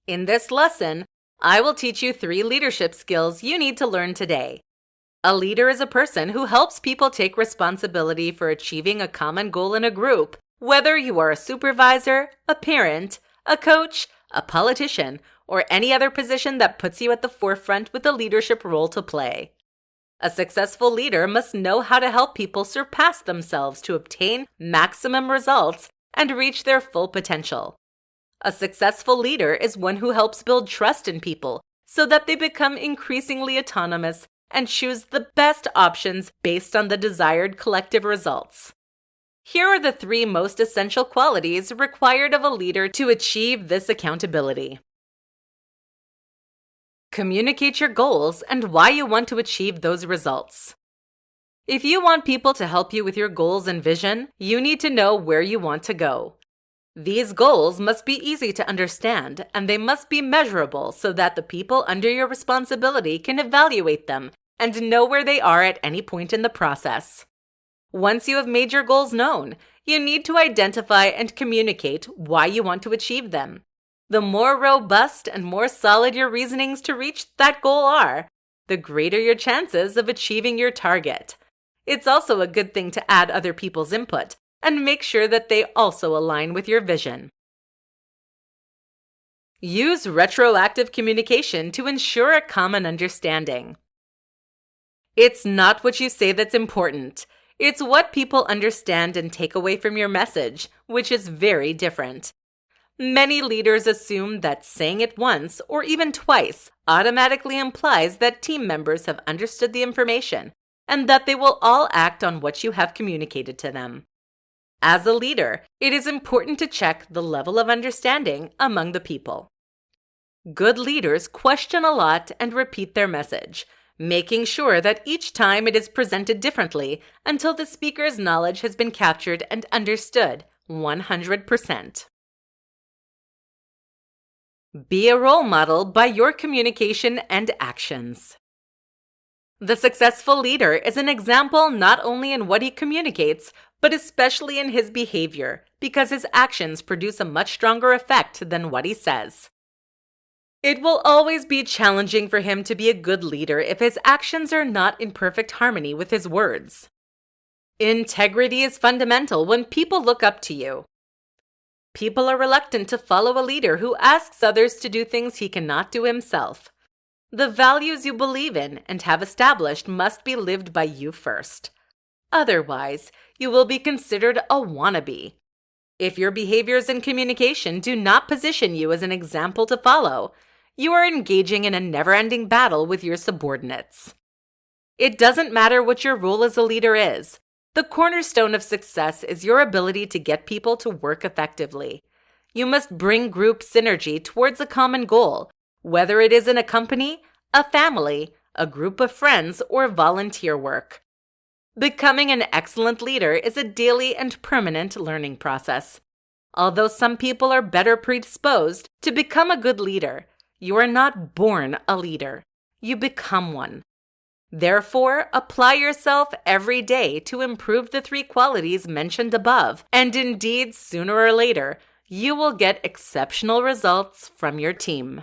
In this lesson, I will teach you 3 leadership skills you need to learn today. A leader is a person who helps people take responsibility for achieving a common goal in a group, whether you are a supervisor, a parent, a coach, a politician, or any other position that puts you at the forefront with a leadership role to play. A successful leader must know how to help people surpass themselves to obtain maximum results and reach their full potential. A successful leader is one who helps build trust in people so that they become increasingly autonomous and choose the best options based on the desired collective results. Here are the 3 most essential qualities required of a leader to achieve this accountability. Communicate your goals and why you want to achieve those results. If you want people to help you with your goals and vision, you need to know where you want to go. These goals must be easy to understand, and they must be measurable so that the people under your responsibility can evaluate them and know where they are at any point in the process. Once you have made your goals known, you need to identify and communicate why you want to achieve them. The more robust and more solid your reasonings to reach that goal are, the greater your chances of achieving your target. It's also a good thing to add other people's input and make sure that they also align with your vision. Use retroactive communication to ensure a common understanding. It's not what you say that's important. It's what people understand and take away from your message, which is very different. Many leaders assume that saying it once or even twice automatically implies that team members have understood the information and that they will all act on what you have communicated to them. As a leader, it is important to check the level of understanding among the people. Good leaders question a lot and repeat their message, making sure that each time it is presented differently until the speaker's knowledge has been captured and understood 100%. Be a role model by your communication and actions. The successful leader is an example not only in what he communicates, but especially in his behavior, because his actions produce a much stronger effect than what he says. It will always be challenging for him to be a good leader if his actions are not in perfect harmony with his words. Integrity is fundamental when people look up to you. People are reluctant to follow a leader who asks others to do things he cannot do himself. The values you believe in and have established must be lived by you first. Otherwise, you will be considered a wannabe. If your behaviors and communication do not position you as an example to follow, you are engaging in a never-ending battle with your subordinates. It doesn't matter what your role as a leader is. The cornerstone of success is your ability to get people to work effectively. You must bring group synergy towards a common goal, whether it is in a company, a family, a group of friends, or volunteer work. Becoming an excellent leader is a daily and permanent learning process. Although some people are better predisposed to become a good leader, you are not born a leader. You become one. Therefore, apply yourself every day to improve the 3 qualities mentioned above, and indeed, sooner or later, you will get exceptional results from your team.